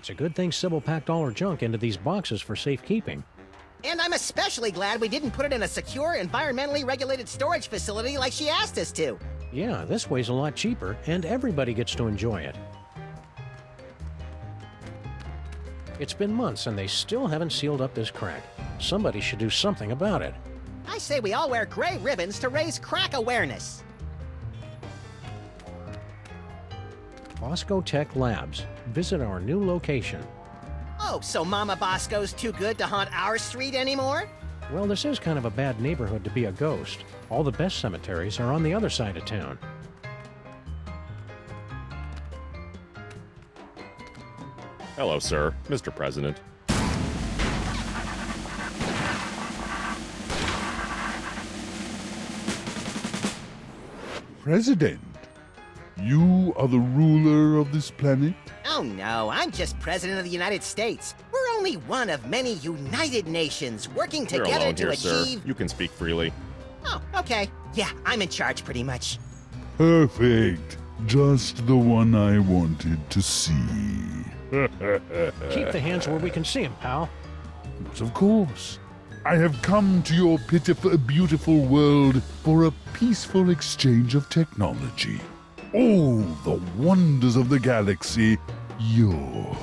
It's a good thing Sybil packed all her junk into these boxes for safekeeping. And I'm especially glad we didn't put it in a secure, environmentally regulated storage facility like she asked us to. Yeah, this way's a lot cheaper, and everybody gets to enjoy it. It's been months, and they still haven't sealed up this crack. Somebody should do something about it. I say we all wear gray ribbons to raise crack awareness. Bosco Tech Labs. Visit our new location. Oh, so Mama Bosco's too good to haunt our street anymore? Well, this is kind of a bad neighborhood to be a ghost. All the best cemeteries are on the other side of town. Hello, sir. Mr. President. President? You are the ruler of this planet? Oh no, I'm just President of the United States. We're only one of many United Nations working You're together alone to here, achieve... sir. You can speak freely. Oh, okay. Yeah, I'm in charge pretty much. Perfect. Just the one I wanted to see. Keep the hands where we can see them, pal. But of course. I have come to your pitiful, beautiful world for a peaceful exchange of technology. All the wonders of the galaxy, yours.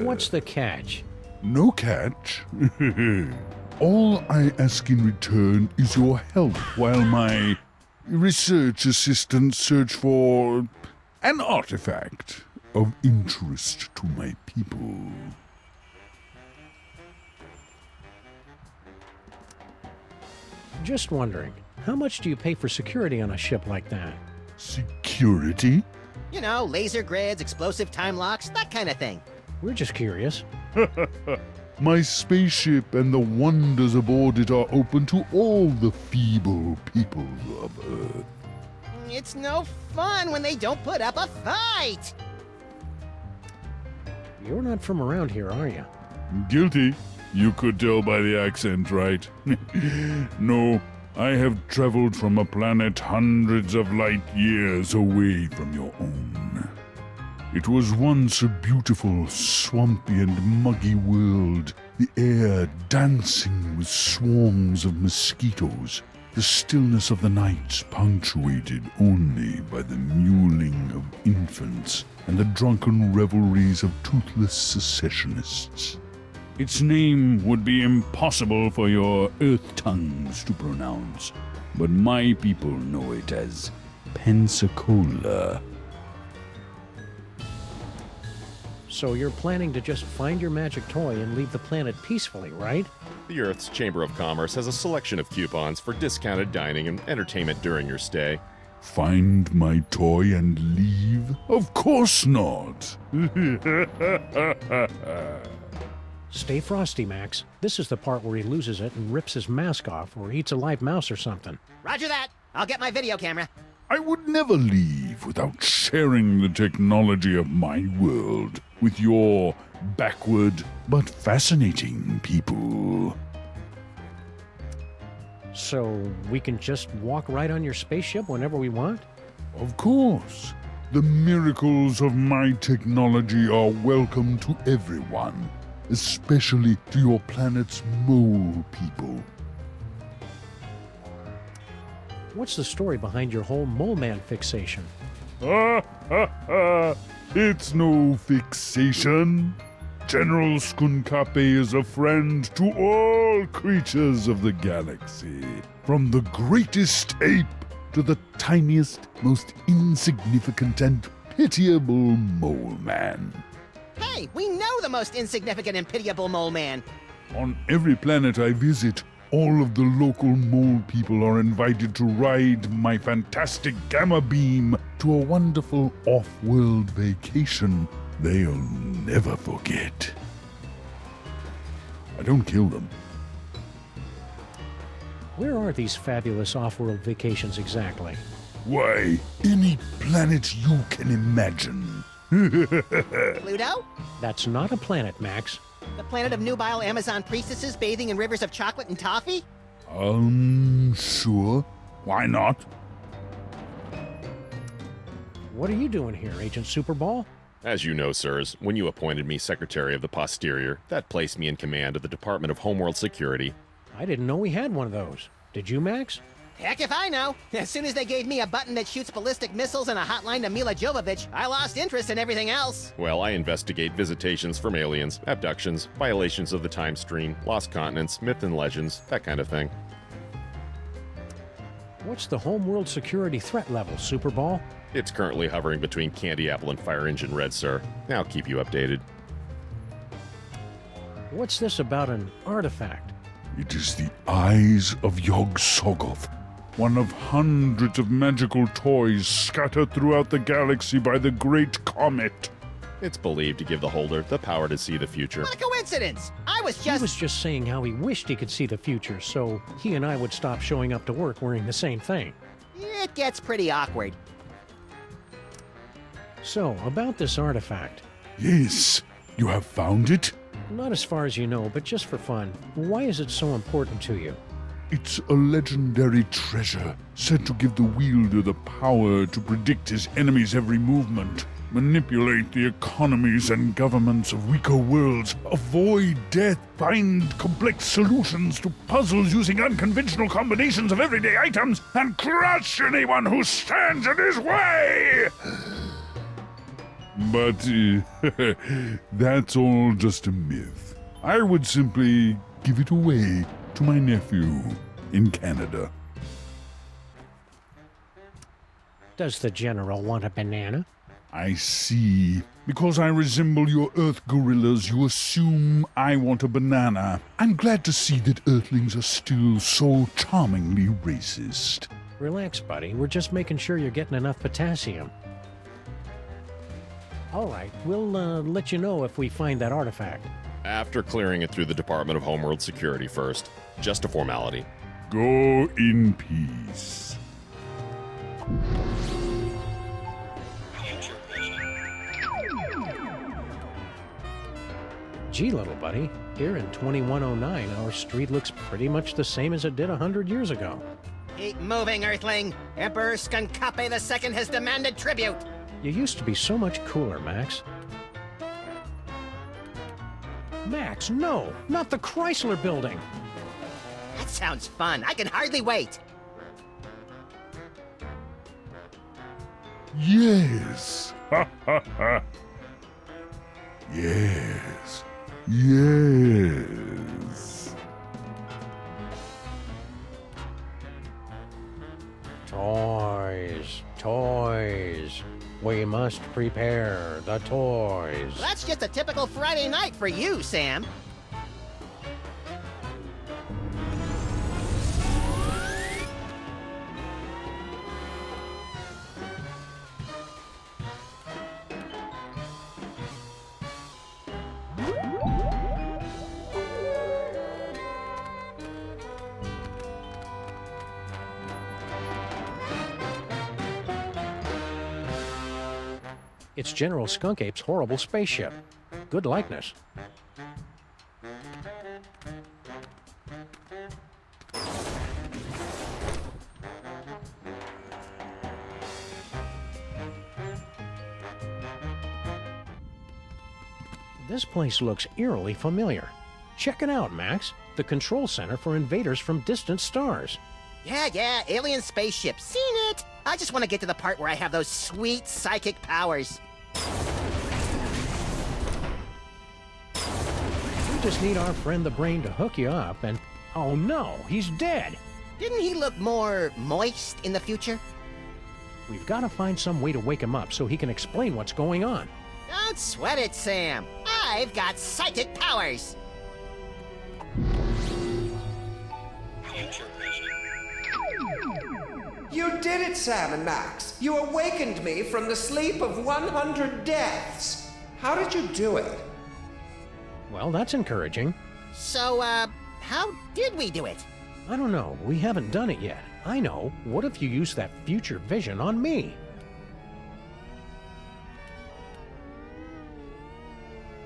What's the catch? No catch. All I ask in return is your help while my research assistants search for an artifact of interest to my people. Just wondering, how much do you pay for security on a ship like that? Security? You know, laser grids, explosive time locks, that kind of thing. We're just curious. My spaceship and the wonders aboard it are open to all the feeble people of Earth. It's no fun when they don't put up a fight! You're not from around here, are you? Guilty. You could tell by the accent, right? No, I have traveled from a planet hundreds of light years away from your own. It was once a beautiful, swampy and muggy world, the air dancing with swarms of mosquitoes, the stillness of the night punctuated only by the mewling of infants and the drunken revelries of toothless secessionists. Its name would be impossible for your earth tongues to pronounce, but my people know it as Pensacola. So you're planning to just find your magic toy and leave the planet peacefully, right? The Earth's Chamber of Commerce has a selection of coupons for discounted dining and entertainment during your stay. Find my toy and leave? Of course not! Stay frosty, Max. This is the part where he loses it and rips his mask off or eats a live mouse or something. Roger that! I'll get my video camera. I would never leave without sharing the technology of my world with your backward but fascinating people. So we can just walk right on your spaceship whenever we want? Of course. The miracles of my technology are welcome to everyone, especially to your planet's mole people. What's the story behind your whole mole man fixation? It's no fixation. General Skunkape is a friend to all creatures of the galaxy, from the greatest ape to the tiniest, most insignificant and pitiable mole man. Hey, we know the most insignificant and pitiable mole man. On every planet I visit, all of the local mole people are invited to ride my fantastic gamma beam to a wonderful off-world vacation they'll never forget. I don't kill them. Where are these fabulous off-world vacations exactly? Why, any planet you can imagine. Pluto? That's not a planet, Max. The planet of nubile Amazon priestesses bathing in rivers of chocolate and toffee? Sure. Why not? What are you doing here, Agent Superball? As you know, sirs, when you appointed me Secretary of the Posterior, that placed me in command of the Department of Homeworld Security. I didn't know we had one of those. Did you, Max? Heck if I know. As soon as they gave me a button that shoots ballistic missiles and a hotline to Mila Jovovich, I lost interest in everything else. Well, I investigate visitations from aliens, abductions, violations of the time stream, lost continents, myth and legends, that kind of thing. What's the homeworld security threat level, Superball? It's currently hovering between Candy Apple and Fire Engine Red, sir. I'll keep you updated. What's this about an artifact? It is the eyes of Yog-Sothoth, one of hundreds of magical toys scattered throughout the galaxy by the Great Comet. It's believed to give the holder the power to see the future. What a coincidence! I was He was just saying how he wished he could see the future, so he and I would stop showing up to work wearing the same thing. It gets pretty awkward. So, about this artifact. Yes, you have found it? Not as far as you know, but just for fun. Why is it so important to you? It's a legendary treasure, said to give the wielder the power to predict his enemy's every movement, manipulate the economies and governments of weaker worlds, avoid death, find complex solutions to puzzles using unconventional combinations of everyday items, and crush anyone who stands in his way! But that's all just a myth. I would simply give it away to my nephew in Canada. Does the General want a banana? I see. Because I resemble your Earth gorillas, you assume I want a banana. I'm glad to see that Earthlings are still so charmingly racist. Relax, buddy. We're just making sure you're getting enough potassium. All right, we'll let you know if we find that artifact. After clearing it through the Department of Homeworld Security first. Just a formality. Go in peace. Gee, little buddy, here in 2109, our street looks pretty much the same as it did 100 years ago. Keep moving, Earthling. Emperor Skunkape II has demanded tribute. You used to be so much cooler, Max. Max, no! Not the Chrysler Building! That sounds fun. I can hardly wait. Yes. Ha ha ha. Yes. Yes. Toys, toys. We must prepare the toys. That's just a typical Friday night for you, Sam. It's General Skunkape's horrible spaceship. Good likeness. This place looks eerily familiar. Check it out, Max. The control center for invaders from distant stars. Yeah, alien spaceship. Seen it. I just want to get to the part where I have those sweet psychic powers. We just need our friend the Brain to hook you up and... Oh no, he's dead! Didn't he look more moist in the future? We've got to find some way to wake him up so he can explain what's going on. Don't sweat it, Sam. I've got psychic powers. You did it, Sam and Max. You awakened me from the sleep of 100 deaths. How did you do it? Well, that's encouraging. So, how did we do it? I don't know. We haven't done it yet. I know. What if you use that future vision on me?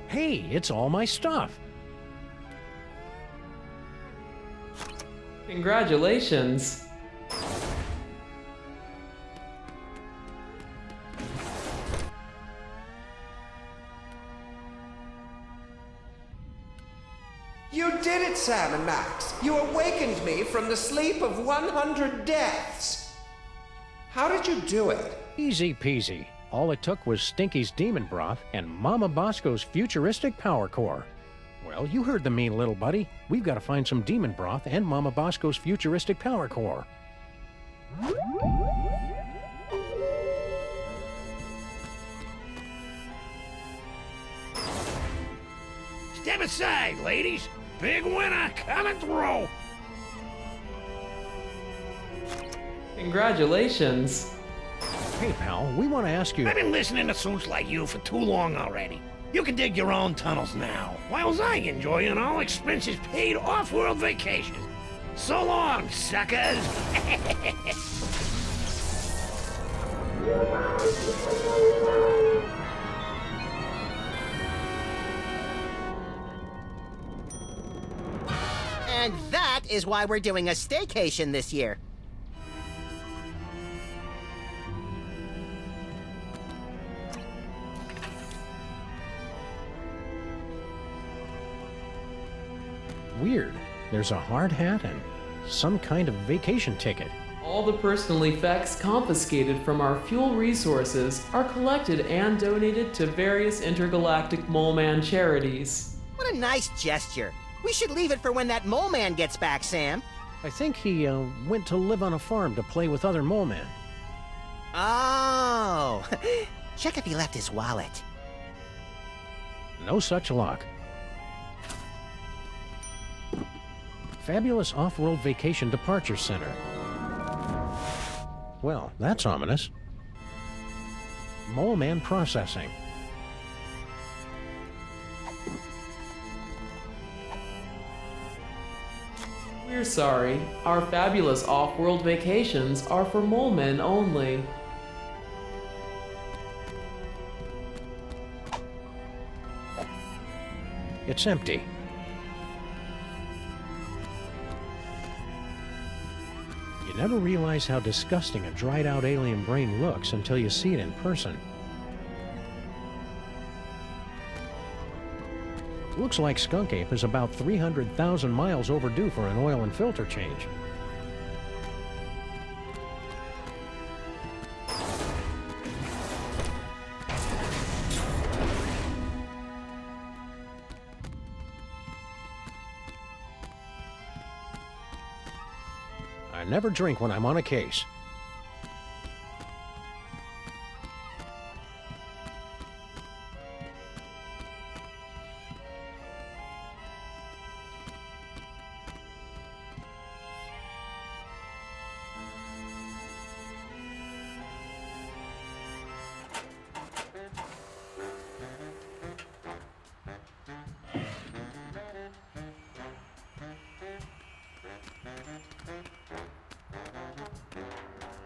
Hey, it's all my stuff. Congratulations. You did it, Sam and Max. You awakened me from the sleep of 100 deaths. How did you do it? Easy peasy. All it took was Stinky's demon broth and Mama Bosco's futuristic power core. Well, you heard the mean little buddy. We've got to find some demon broth and Mama Bosco's futuristic power core. Step aside, ladies. Big winner coming through. Congratulations. Hey, pal, we want to ask you... I've been listening to suits like you for too long already. You can dig your own tunnels now, whilst I enjoy an all-expenses paid off-world vacation. So long, suckers! And that is why we're doing a staycation this year. Weird. There's a hard hat and some kind of vacation ticket. All the personal effects confiscated from our fuel resources are collected and donated to various intergalactic Mole Man charities. What a nice gesture. We should leave it for when that mole man gets back, Sam. I think he went to live on a farm to play with other mole men. Oh. Check if he left his wallet. No such luck. Fabulous Off-World Vacation Departure Center. Well, that's ominous. Mole Man processing. We're sorry. Our fabulous off-world vacations are for mole men only. It's empty. You never realize how disgusting a dried-out alien brain looks until you see it in person. Looks like Skunkape is about 300,000 miles overdue for an oil and filter change. I never drink when I'm on a case.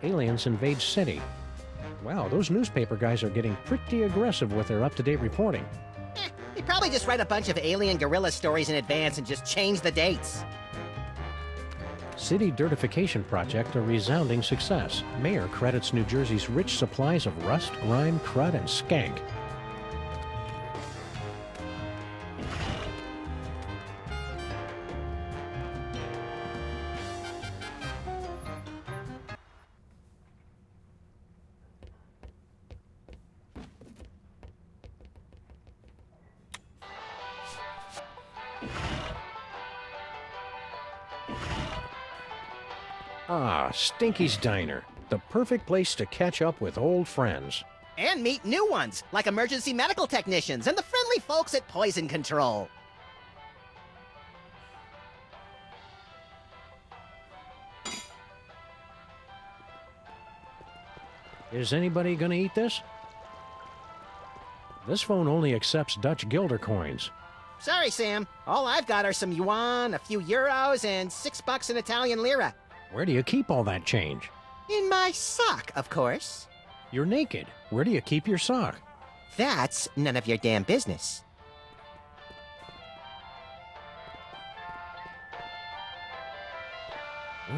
Aliens invade city. Wow, those newspaper guys are getting pretty aggressive with their up-to-date reporting. They probably just write a bunch of alien guerrilla stories in advance and just change the dates. City dirtification project a resounding success. Mayor credits New Jersey's rich supplies of rust, grime, crud, and skank. Ah, Stinky's Diner. The perfect place to catch up with old friends. And meet new ones, like emergency medical technicians and the friendly folks at Poison Control. Is anybody gonna eat this? This phone only accepts Dutch guilder coins. Sorry, Sam. All I've got are some yuan, a few euros, and $6 in Italian lira. Where do you keep all that change? In my sock, of course. You're naked. Where do you keep your sock? That's none of your damn business.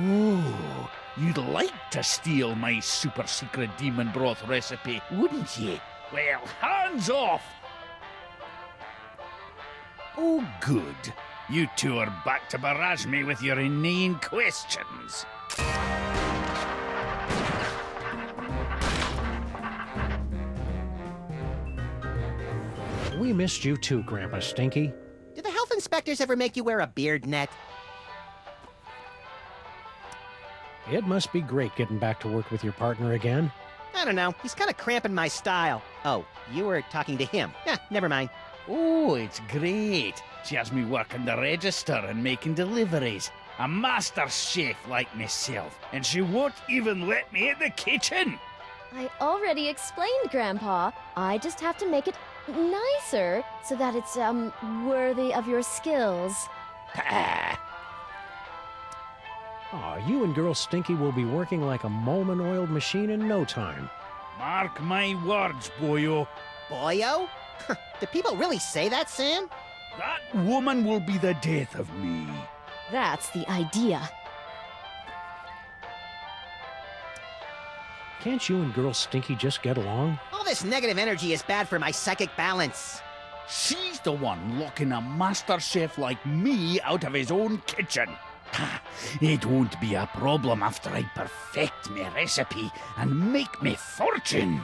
Ooh, you'd like to steal my super secret demon broth recipe, wouldn't you? Well, hands off! Oh, good. You two are back to barrage me with your inane questions. We missed you too, Grandpa Stinky. Did the health inspectors ever make you wear a beard net? It must be great getting back to work with your partner again. I don't know. He's kind of cramping my style. Oh, you were talking to him. Never mind. Oh, it's great. She has me working the register and making deliveries. A master chef like myself, and she won't even let me in the kitchen. I already explained, Grandpa. I just have to make it nicer so that it's, worthy of your skills. Ah, Aw, you and Girl Stinky will be working like a Molman-oiled machine in no time. mark my words, boyo. Boyo? Do people really say that, Sam? That woman will be the death of me. That's the idea. Can't you and Girl Stinky just get along? All this negative energy is bad for my psychic balance. She's the one locking a master chef like me out of his own kitchen. Ha, it won't be a problem after I perfect my recipe and make me fortune.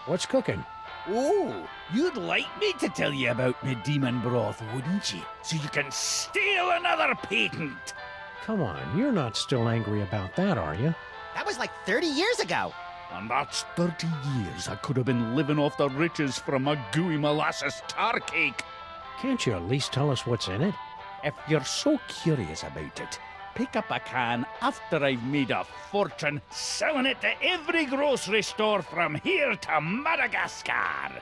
What's cooking? Oh, you'd like me to tell you about my demon broth, wouldn't you? So you can steal another patent. Come on, you're not still angry about that, are you? That was like 30 years ago. And that's 30 years I could have been living off the riches from a gooey molasses tar cake. Can't you at least tell us what's in it? If you're so curious about it, pick up a can after I've made a fortune selling it to every grocery store from here to Madagascar.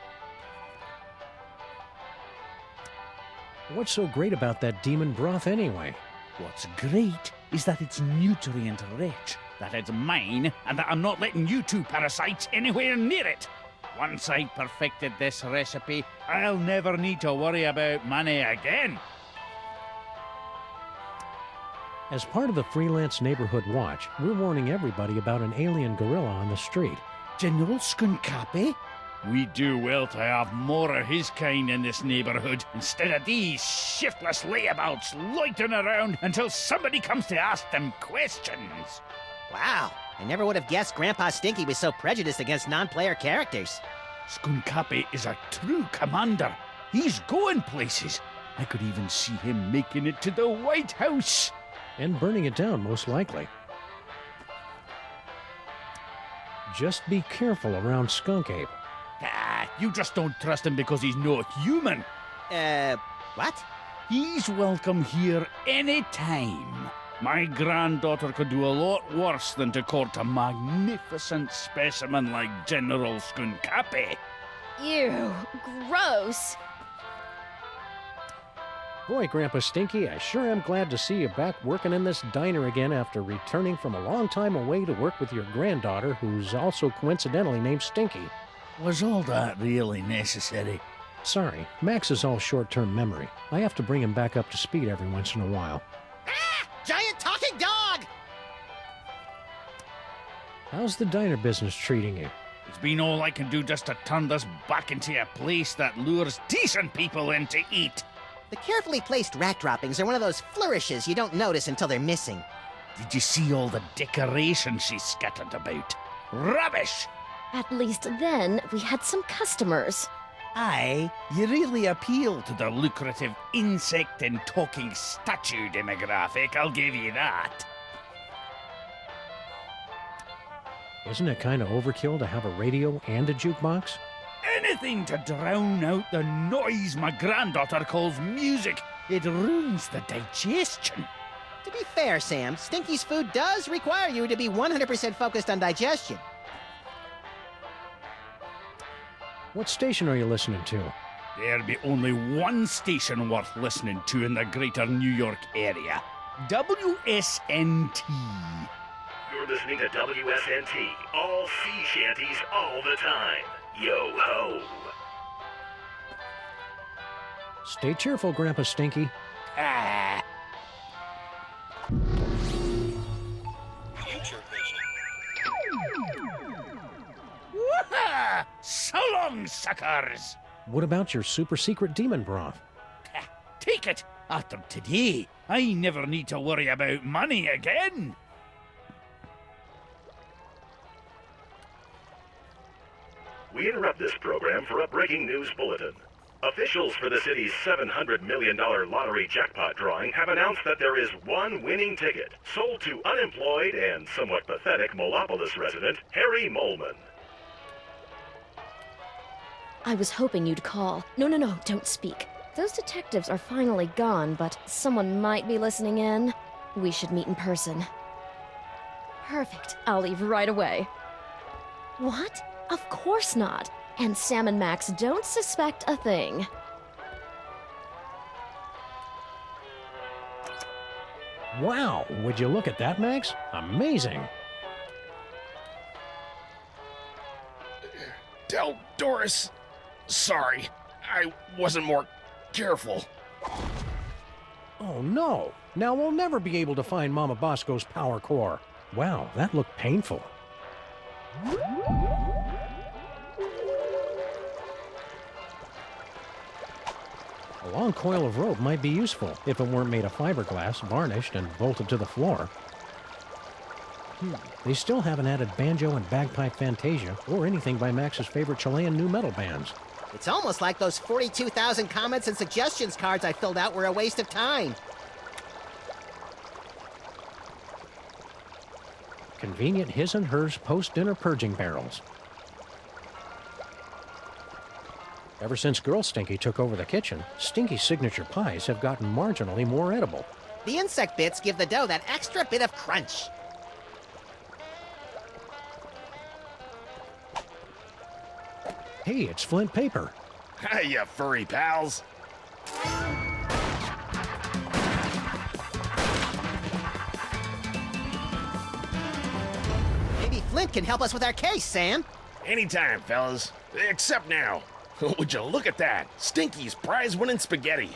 What's so great about that demon broth anyway? What's great is that it's nutrient rich, that it's mine, and that I'm not letting you two parasites anywhere near it. Once I've perfected this recipe, I'll never need to worry about money again. As part of the Freelance Neighborhood Watch, we're warning everybody about an alien gorilla on the street. General Skunkape? We do well to have more of his kind in this neighborhood instead of these shiftless layabouts loitering around until somebody comes to ask them questions. Wow, I never would have guessed Grandpa Stinky was so prejudiced against non-player characters. Skunkape is a true commander. He's going places. I could even see him making it to the White House. And burning it down, most likely. Just be careful around Skunkape. Ah, you just don't trust him because he's not human. What? He's welcome here any time. My granddaughter could do a lot worse than to court a magnificent specimen like General Skunkape. Ew, gross. Boy, Grandpa Stinky, I sure am glad to see you back working in this diner again after returning from a long time away to work with your granddaughter, who's also coincidentally named Stinky. Was all that really necessary? Sorry, Max is all short-term memory. I have to bring him back up to speed every once in a while. Ah! Giant talking dog! How's the diner business treating you? It's been all I can do just to turn this back into a place that lures decent people in to eat. The carefully placed rat droppings are one of those flourishes you don't notice until they're missing. Did you see all the decorations she scattered about? Rubbish! At least then, we had some customers. Aye, you really appeal to the lucrative insect and talking statue demographic, I'll give you that. Isn't it kind of overkill to have a radio and a jukebox? Anything to drown out the noise my granddaughter calls music. It ruins the digestion. To be fair, Sam, Stinky's food does require you to be 100% focused on digestion. What station are you listening to? There'll be only one station worth listening to in the greater New York area. WSNT. You're listening to WSNT, all sea shanties all the time. Yo ho! Stay cheerful, Grandpa Stinky. Ah. Future vision. Woohoo! So long, suckers! What about your super secret demon broth? take it. After today, I never need to worry about money again. We interrupt this program for a breaking news bulletin. Officials for the city's $700 million lottery jackpot drawing have announced that there is one winning ticket sold to unemployed and somewhat pathetic Molopolis resident Harry Molman. I was hoping you'd call. No, don't speak. Those detectives are finally gone, but someone might be listening in. We should meet in person. Perfect. I'll leave right away. What? Of course not. And Sam and Max don't suspect a thing. Wow, would you look at that, Max? Amazing. Tell Doris. Sorry, I wasn't more careful. Oh no! Now we'll never be able to find Mama Bosco's power core. Wow, that looked painful. A long coil of rope might be useful if it weren't made of fiberglass, varnished, and bolted to the floor. They still haven't added banjo and bagpipe fantasia, or anything by Max's favorite Chilean nu metal bands. It's almost like those 42,000 comments and suggestions cards I filled out were a waste of time. Convenient his and hers post-dinner purging barrels. Ever since Girl Stinky took over the kitchen, Stinky's signature pies have gotten marginally more edible. The insect bits give the dough that extra bit of crunch. Hey, it's Flint Paper. Hi, you furry pals. Maybe Flint can help us with our case, Sam. Anytime, fellas. Except now. Would you look at that? Stinky's prize-winning spaghetti.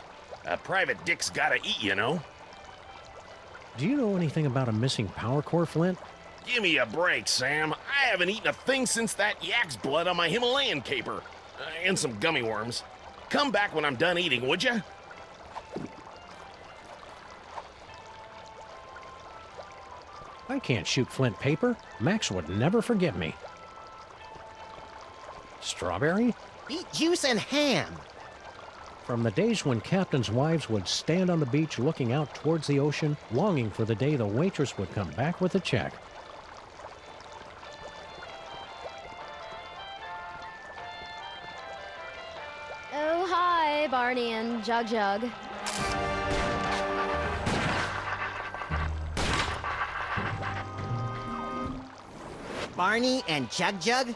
A private dick's gotta eat, you know? Do you know anything about a missing power core, Flint? Give me a break, Sam. I haven't eaten a thing since that yak's blood on my Himalayan caper. And some gummy worms. Come back when I'm done eating, would ya? I can't shoot Flint Paper. Max would never forgive me. Strawberry? Beet juice and ham. From the days when captains' wives would stand on the beach looking out towards the ocean, longing for the day the waitress would come back with a check. Oh, hi, Barney and Jug Jug. Barney and Jug Jug?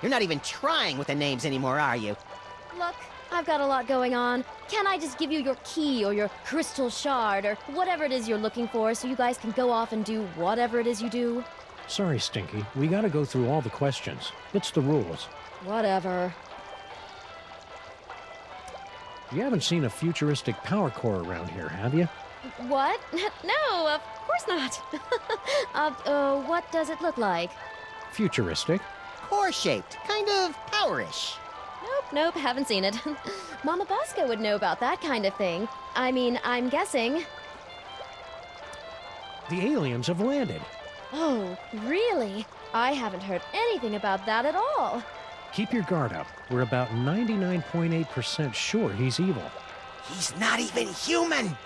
You're not even trying with the names anymore, are you? Look, I've got a lot going on. Can't I just give you your key or your crystal shard or whatever it is you're looking for so you guys can go off and do whatever it is you do? Sorry, Stinky. We gotta go through all the questions. It's the rules. Whatever. You haven't seen a futuristic power core around here, have you? What? No, of course not. What does it look like? Futuristic? Core-shaped, kind of powerish. Nope, haven't seen it. Mama Bosco would know about that kind of thing. I mean, I'm guessing. The aliens have landed. Oh, really? I haven't heard anything about that at all. Keep your guard up. We're about 99.8% sure he's evil. He's not even human!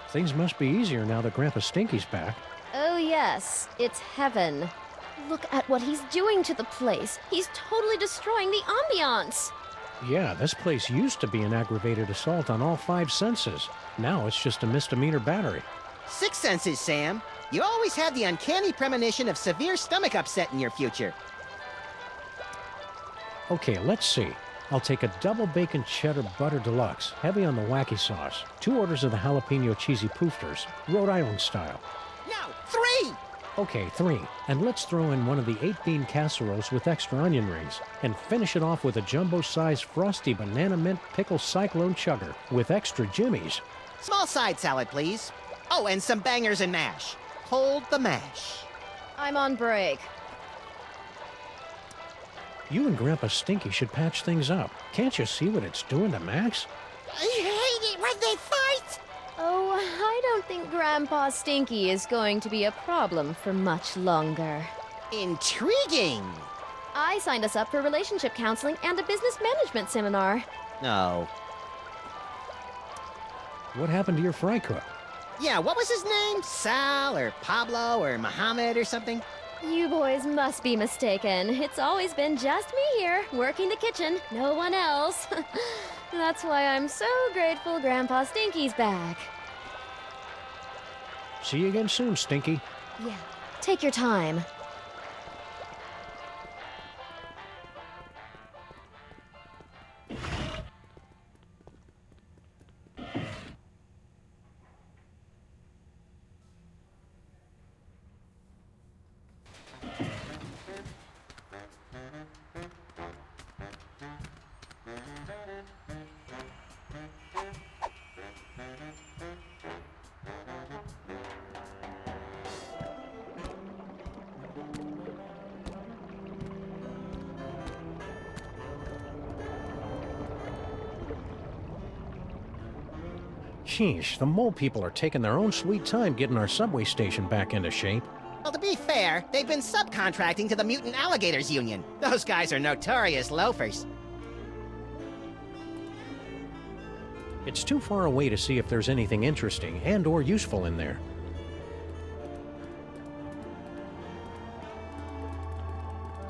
Things must be easier now that Grandpa Stinky's back. Oh yes, it's heaven. Look at what he's doing to the place. He's totally destroying the ambiance. Yeah, this place used to be an aggravated assault on all 5 senses. Now it's just a misdemeanor battery. 6 senses, Sam. You always have the uncanny premonition of severe stomach upset in your future. Okay, let's see. I'll take a double bacon cheddar butter deluxe, heavy on the wacky sauce, 2 orders of the jalapeno cheesy poofters, Rhode Island style. No, 3! Okay, 3. And let's throw in one of the 8-bean casseroles with extra onion rings, and finish it off with a jumbo-sized frosty banana mint pickle cyclone chugger with extra jimmies. Small side salad, please. Oh, and some bangers and mash. Hold the mash. I'm on break. You and Grandpa Stinky should patch things up. Can't you see what it's doing to Max? I hate it when they fight! Oh, I don't think Grandpa Stinky is going to be a problem for much longer. Intriguing! I signed us up for relationship counseling and a business management seminar. No. What happened to your fry cook? Yeah, what was his name? Sal or Pablo or Mohammed or something? You boys must be mistaken. It's always been just me here, working the kitchen, no one else. That's why I'm so grateful Grandpa Stinky's back. See you again soon, Stinky. Yeah, take your time. Sheesh, the mole people are taking their own sweet time getting our subway station back into shape. Well, to be fair, they've been subcontracting to the Mutant Alligators Union. Those guys are notorious loafers. It's too far away to see if there's anything interesting and or useful in there.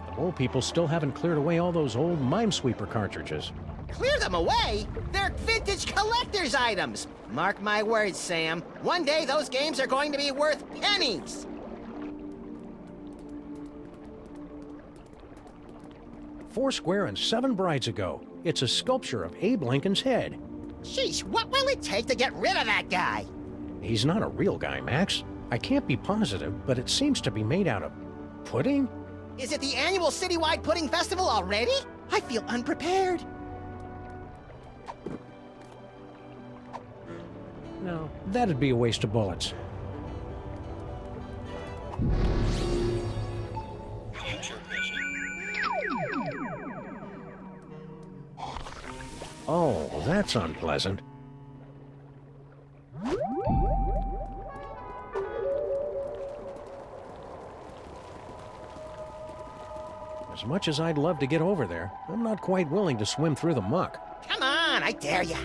The mole people still haven't cleared away all those old Minesweeper cartridges. Clear them away? They're vintage collector's items! Mark my words, Sam. One day those games are going to be worth pennies! Foursquare and 7 brides ago. It's a sculpture of Abe Lincoln's head. Sheesh, what will it take to get rid of that guy? He's not a real guy, Max. I can't be positive, but it seems to be made out of pudding? Is it the annual citywide pudding festival already? I feel unprepared. No, that'd be a waste of bullets. Oh, that's unpleasant. As much as I'd love to get over there, I'm not quite willing to swim through the muck. Come on, I dare ya.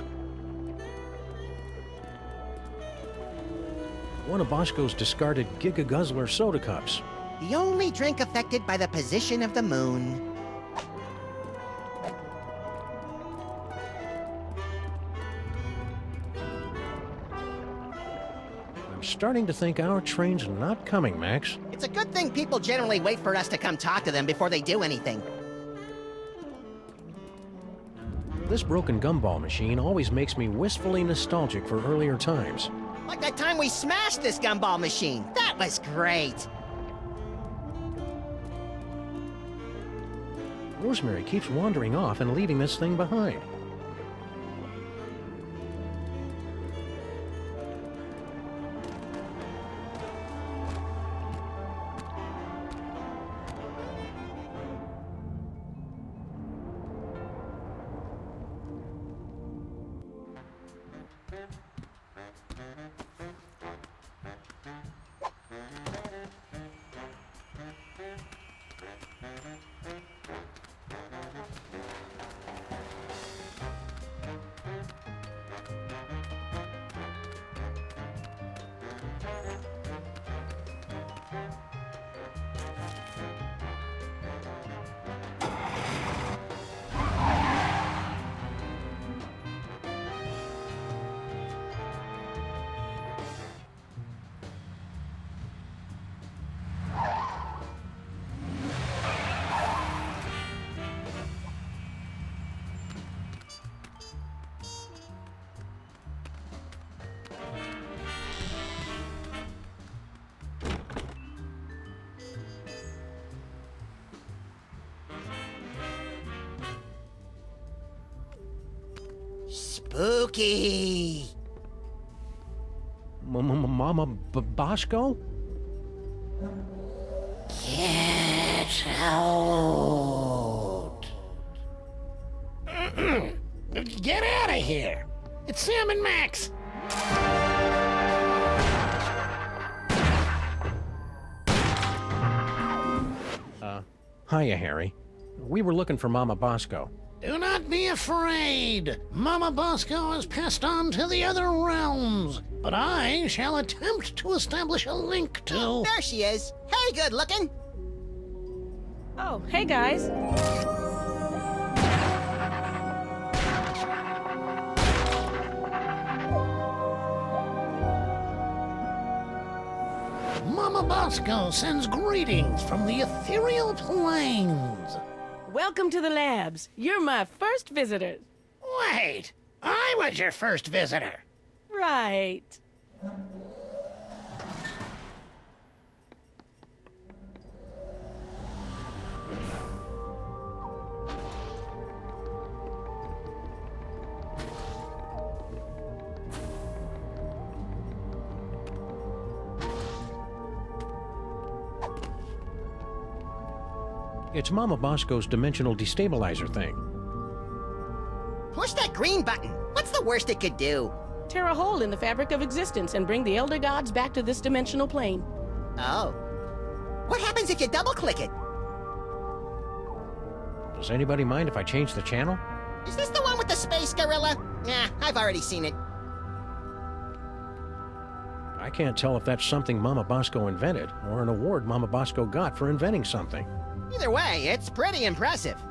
One of Bosco's discarded Giga Guzzler soda cups. The only drink affected by the position of the moon. I'm starting to think our train's not coming, Max. It's a good thing people generally wait for us to come talk to them before they do anything. This broken gumball machine always makes me wistfully nostalgic for earlier times. Like that time we smashed this gumball machine. That was great. Rosemary keeps wandering off and leaving this thing behind. Spooky. Mama Bosco? Get out. Get out of here! It's Sam and Max! Hiya, Harry. We were looking for Mama Bosco. Do not be afraid. Mama Bosco has passed on to the other realms, but I shall attempt to establish a link to... There she is. Hey, good looking. Oh, hey guys. Mama Bosco sends greetings from the ethereal plains. Welcome to the labs. You're my first visitors. Wait, I was your first visitor. Right. It's Mama Bosco's dimensional destabilizer thing. Push that green button. What's the worst it could do? Tear a hole in the fabric of existence and bring the Elder Gods back to this dimensional plane. Oh. What happens if you double-click it? Does anybody mind if I change the channel? Is this the one with the space gorilla? Nah, I've already seen it. I can't tell if that's something Mama Bosco invented or an award Mama Bosco got for inventing something. Either way, it's pretty impressive.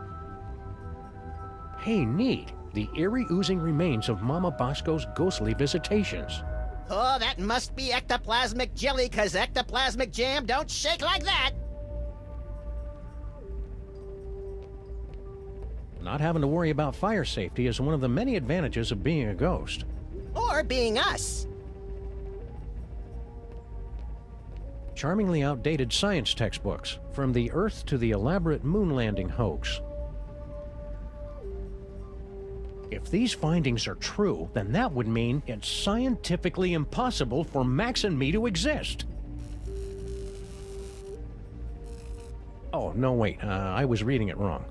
Hey, neat. The eerie oozing remains of Mama Bosco's ghostly visitations. Oh, that must be ectoplasmic jelly, 'cause ectoplasmic jam don't shake like that. Not having to worry about fire safety is one of the many advantages of being a ghost. Or being us. Charmingly outdated science textbooks, from the Earth to the elaborate moon landing hoax. If these findings are true, then that would mean it's scientifically impossible for Max and me to exist. Oh, no, wait, I was reading it wrong.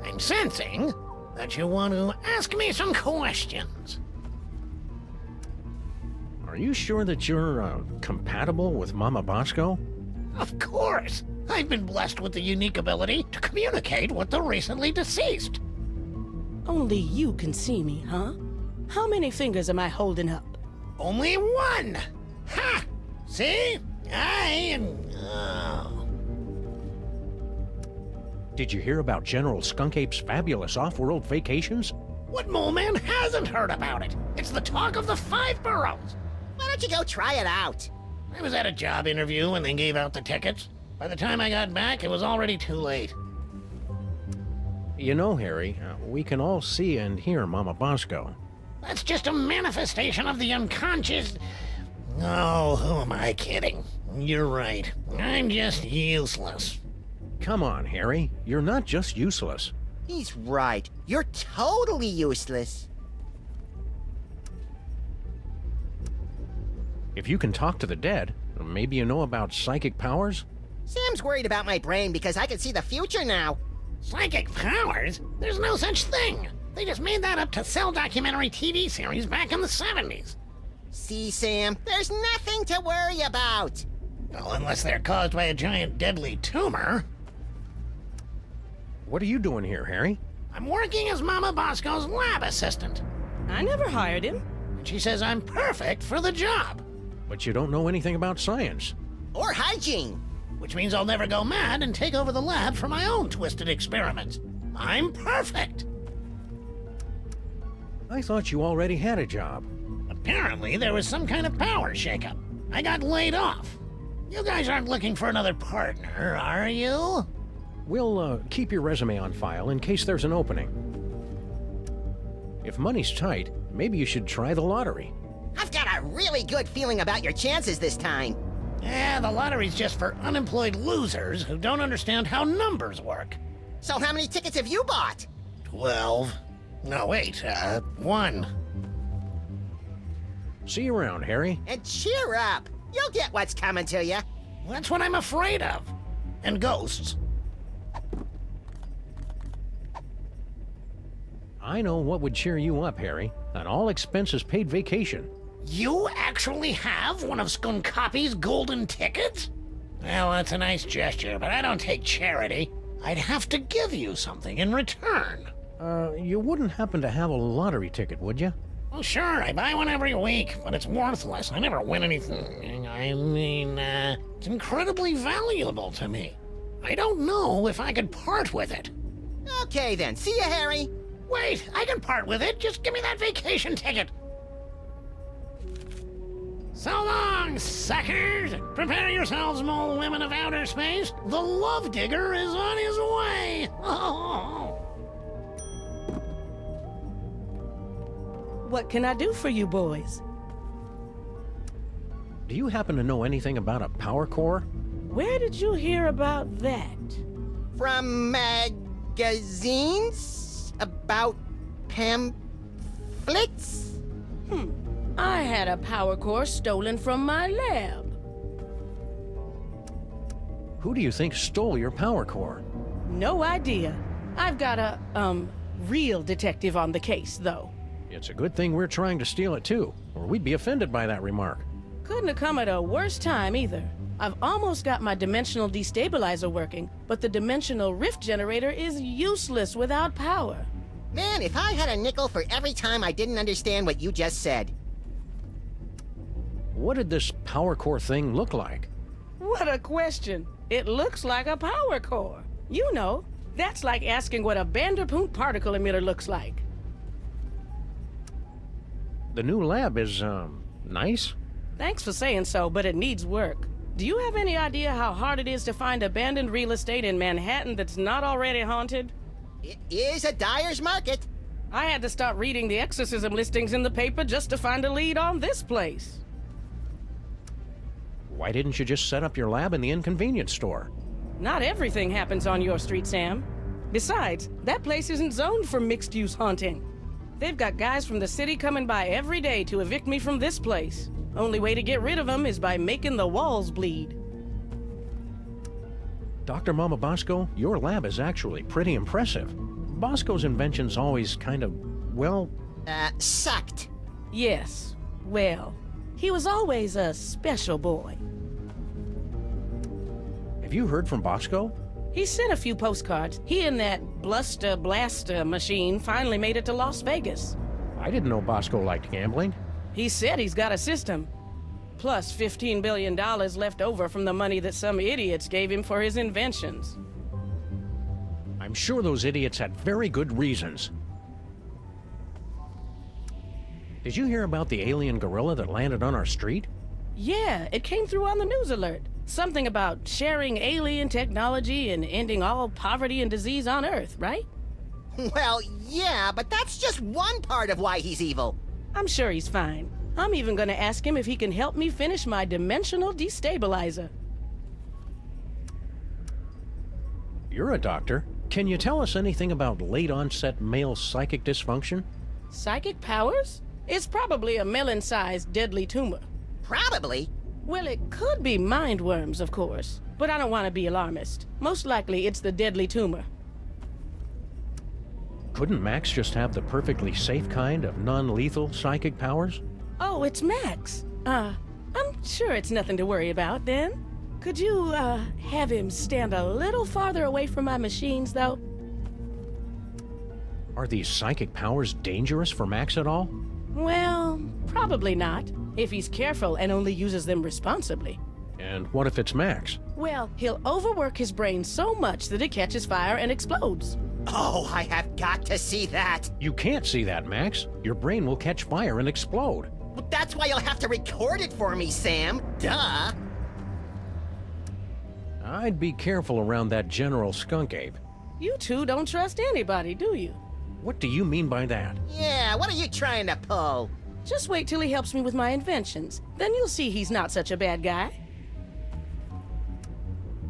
I'm sensing that you want to ask me some questions. Are you sure that you're, compatible with Mama Bosco? Of course! I've been blessed with the unique ability to communicate with the recently deceased. Only you can see me, huh? How many fingers am I holding up? Only one! Ha! See? I am... Did you hear about General Skunkape's fabulous off-world vacations? What mole man hasn't heard about it? It's the talk of the 5 boroughs. Why don't you go try it out? I was at a job interview when they gave out the tickets. By the time I got back, it was already too late. You know, Harry, we can all see and hear Mama Bosco. That's just a manifestation of the unconscious... Oh, who am I kidding? You're right. I'm just useless. Come on, Harry. You're not just useless. He's right. You're totally useless. If you can talk to the dead, maybe you know about psychic powers? Sam's worried about my brain because I can see the future now. Psychic powers? There's no such thing. They just made that up to sell documentary TV series back in the 70s. See, Sam, there's nothing to worry about. Well, unless they're caused by a giant deadly tumor. What are you doing here, Harry? I'm working as Mama Bosco's lab assistant. I never hired him. And she says I'm perfect for the job. But you don't know anything about science. Or hygiene. Which means I'll never go mad and take over the lab for my own twisted experiments. I'm perfect. I thought you already had a job. Apparently, there was some kind of power shakeup. I got laid off. You guys aren't looking for another partner, are you? We'll, keep your resume on file in case there's an opening. If money's tight, maybe you should try the lottery. I've got a really good feeling about your chances this time. Yeah, the lottery's just for unemployed losers who don't understand how numbers work. So how many tickets have you bought? 12. No, wait, 1. See you around, Harry. And cheer up. You'll get what's coming to you. That's what I'm afraid of. And ghosts. I know what would cheer you up, Harry. An all-expenses-paid vacation. You actually have one of Skunkape's golden tickets? Well, that's a nice gesture, but I don't take charity. I'd have to give you something in return. You wouldn't happen to have a lottery ticket, would you? Well, sure, I buy one every week, but it's worthless. I never win anything. I mean, it's incredibly valuable to me. I don't know if I could part with it. Okay then, see ya, Harry. Wait, I can part with it. Just give me that vacation ticket. So long, suckers! Prepare yourselves, mole women of outer space. The love digger is on his way. What can I do for you boys? Do you happen to know anything about a power core? Where did you hear about that? From magazines? About pamphlets? I had a power core stolen from my lab. Who do you think stole your power core? No idea. I've got a, real detective on the case, though. It's a good thing we're trying to steal it too, or we'd be offended by that remark. Couldn't have come at a worse time either. I've almost got my dimensional destabilizer working, but the dimensional rift generator is useless without power. Man, if I had a nickel for every time I didn't understand what you just said. What did this power core thing look like? What a question. It looks like a power core. You know, that's like asking what a Vanderpoot particle emitter looks like. The new lab is, nice? Thanks for saying so, but it needs work. Do you have any idea how hard it is to find abandoned real estate in Manhattan that's not already haunted? It is a dyer's market. I had to start reading the exorcism listings in the paper just to find a lead on this place. Why didn't you just set up your lab in the inconvenience store? Not everything happens on your street, Sam. Besides, that place isn't zoned for mixed-use haunting. They've got guys from the city coming by every day to evict me from this place. Only way to get rid of them is by making the walls bleed. Dr. Mama Bosco, your lab is actually pretty impressive. Bosco's inventions always kind of, well... sucked. Yes. Well, he was always a special boy. Have you heard from Bosco? He sent a few postcards. He and that Bluster Blaster machine finally made it to Las Vegas. I didn't know Bosco liked gambling. He said he's got a system. Plus $15 billion left over from the money that some idiots gave him for his inventions. I'm sure those idiots had very good reasons. Did you hear about the alien gorilla that landed on our street? Yeah, it came through on the news alert. Something about sharing alien technology and ending all poverty and disease on Earth, right? Well, yeah, but that's just one part of why he's evil. I'm sure he's fine. I'm even gonna ask him if he can help me finish my dimensional destabilizer. You're a doctor. Can you tell us anything about late-onset male psychic dysfunction? Psychic powers? It's probably a melon-sized deadly tumor. Probably? Well, it could be mind worms, of course. But I don't want to be alarmist. Most likely it's the deadly tumor. Couldn't Max just have the perfectly safe kind of non-lethal psychic powers? Oh, it's Max. I'm sure it's nothing to worry about, then. Could you, have him stand a little farther away from my machines, though? Are these psychic powers dangerous for Max at all? Well, probably not, if he's careful and only uses them responsibly. And what if it's Max? Well, he'll overwork his brain so much that it catches fire and explodes. Oh, I have got to see that. You can't see that, Max. Your brain will catch fire and explode. Well, that's why you'll have to record it for me, Sam. Duh. I'd be careful around that General Skunkape. You two don't trust anybody, do you? What do you mean by that? Yeah, what are you trying to pull? Just wait till he helps me with my inventions. Then you'll see he's not such a bad guy.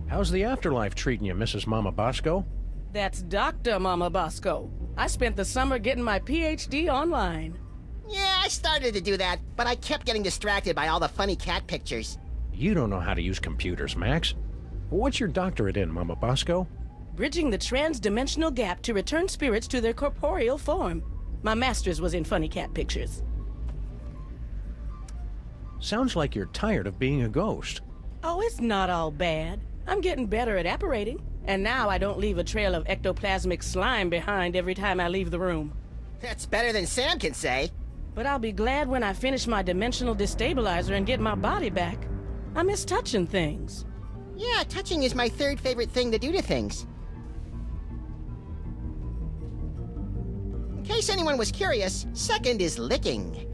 How's the afterlife treating you, Mrs. Mama Bosco? That's Dr. Mama Bosco. I spent the summer getting my PhD online. Yeah, I started to do that, but I kept getting distracted by all the funny cat pictures. You don't know how to use computers, Max. What's your doctorate in, Mama Bosco? Bridging the trans-dimensional gap to return spirits to their corporeal form. My master's was in Funny Cat Pictures. Sounds like you're tired of being a ghost. Oh, it's not all bad. I'm getting better at apparating. And now I don't leave a trail of ectoplasmic slime behind every time I leave the room. That's better than Sam can say. But I'll be glad when I finish my dimensional destabilizer and get my body back. I miss touching things. Yeah, touching is my third favorite thing to do to things. In case anyone was curious, second is licking.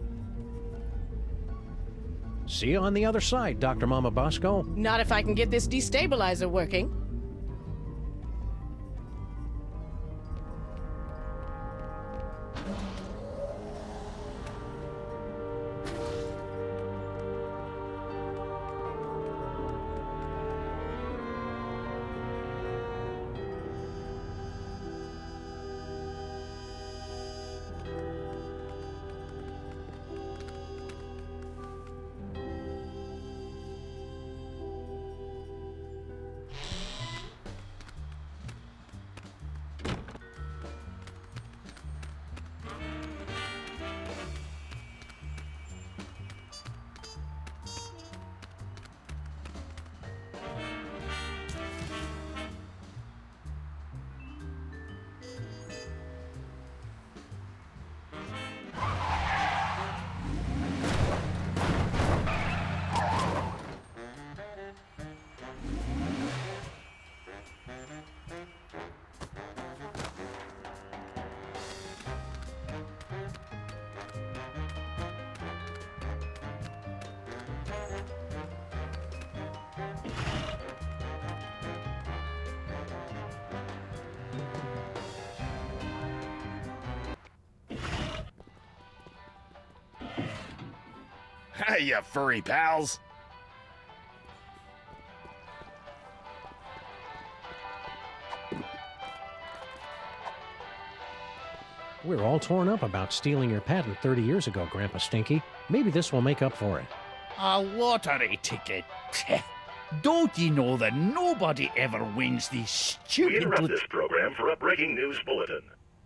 See you on the other side, Dr. Mama Bosco. Not if I can get this destabilizer working. Hey, you furry pals. We're all torn up about stealing your patent 30 years ago, Grandpa Stinky. Maybe this will make up for it. A lottery ticket. Don't you know that nobody ever wins these We stupid... interrupt this program for a breaking news bulletin.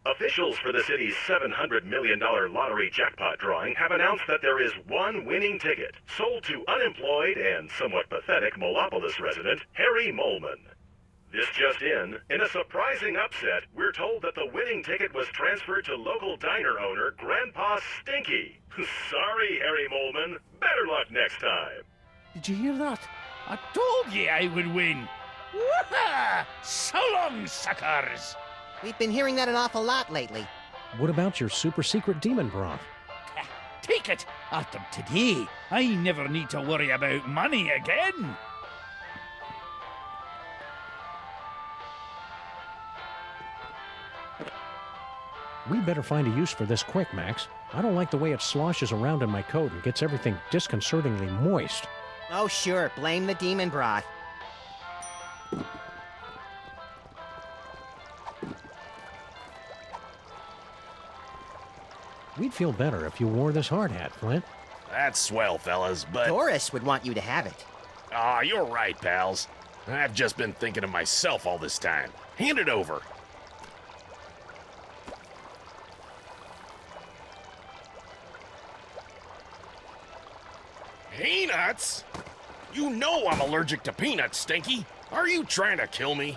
Officials for the city's $700 million lottery jackpot drawing have announced that there is one winning ticket sold to unemployed and somewhat pathetic Molopolis resident Harry Molman. This just in a surprising upset, we're told that the winning ticket was transferred to local diner owner Grandpa Stinky. Sorry, Harry Molman. Better luck next time. Did you hear that? I told you I would win. Woohoo! So long, suckers! We've been hearing that an awful lot lately. What about your super secret demon broth? Take it! After today, I never need to worry about money again. We'd better find a use for this quick, Max. I don't like the way it sloshes around in my coat and gets everything disconcertingly moist. Oh sure, blame the demon broth. We'd feel better if you wore this hard hat, Flint. That's swell, fellas, but... Doris would want you to have it. Ah, you're right, pals. I've just been thinking of myself all this time. Hand it over. Peanuts? You know I'm allergic to peanuts, Stinky. Are you trying to kill me?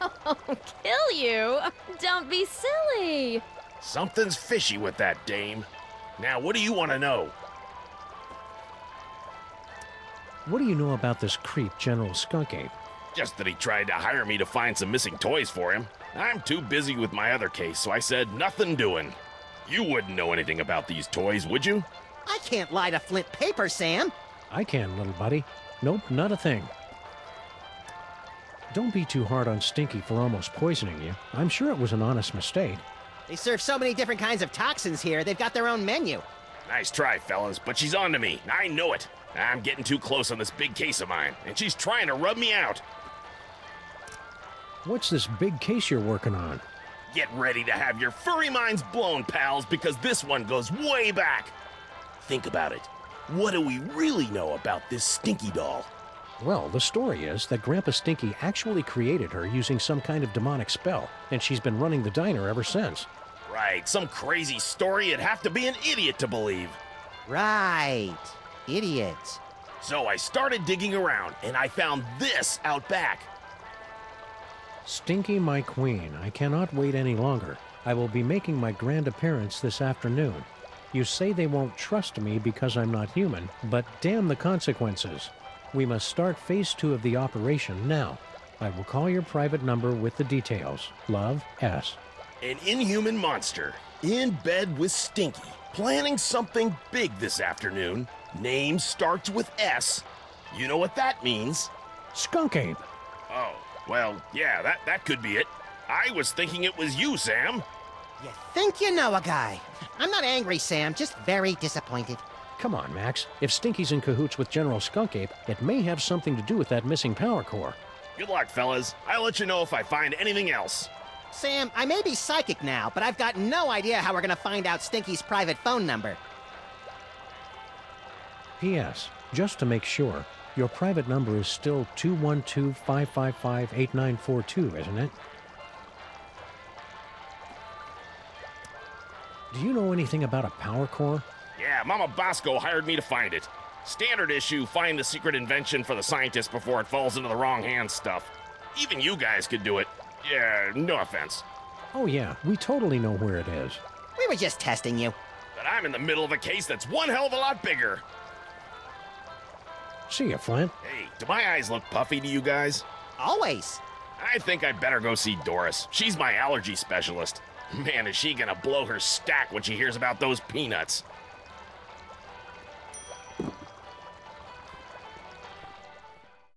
Oh, kill you? Don't be silly. Something's fishy with that dame. Now, what do you want to know? What do you know about this creep, General Skunkape? Just that he tried to hire me to find some missing toys for him. I'm too busy with my other case, so I said nothing doing. You wouldn't know anything about these toys, would you? I can't lie to Flint Paper, Sam. I can, little buddy. Nope, not a thing. Don't be too hard on Stinky for almost poisoning you. I'm sure it was an honest mistake. They serve so many different kinds of toxins here, they've got their own menu. Nice try, fellas, but she's on to me. I know it. I'm getting too close on this big case of mine, and she's trying to rub me out. What's this big case you're working on? Get ready to have your furry minds blown, pals, because this one goes way back. Think about it. What do we really know about this Stinky doll? Well, the story is that Grandpa Stinky actually created her using some kind of demonic spell, and she's been running the diner ever since. Right, some crazy story you'd have to be an idiot to believe. Right. Idiots. So I started digging around, and I found this out back. Stinky, my queen, I cannot wait any longer. I will be making my grand appearance this afternoon. You say they won't trust me because I'm not human, but damn the consequences. We must start phase 2 of the operation now. I will call your private number with the details. Love, S. An inhuman monster, in bed with Stinky, planning something big this afternoon. Name starts with S. You know what that means? Skunkape. Oh, well, yeah, that could be it. I was thinking it was you, Sam. You think you know a guy. I'm not angry, Sam, just very disappointed. Come on, Max. If Stinky's in cahoots with General Skunkape, it may have something to do with that missing power core. Good luck, fellas. I'll let you know if I find anything else. Sam, I may be psychic now, but I've got no idea how we're gonna find out Stinky's private phone number. P.S. Just to make sure, your private number is still 212-555-8942, isn't it? Do you know anything about a power core? Yeah, Mama Bosco hired me to find it. Standard issue, find the secret invention for the scientist before it falls into the wrong hands stuff. Even you guys could do it. Yeah, no offense. Oh yeah, we totally know where it is. We were just testing you. But I'm in the middle of a case that's one hell of a lot bigger. See ya, Flint. Hey, do my eyes look puffy to you guys? Always. I think I'd better go see Doris. She's my allergy specialist. Man, is she gonna blow her stack when she hears about those peanuts.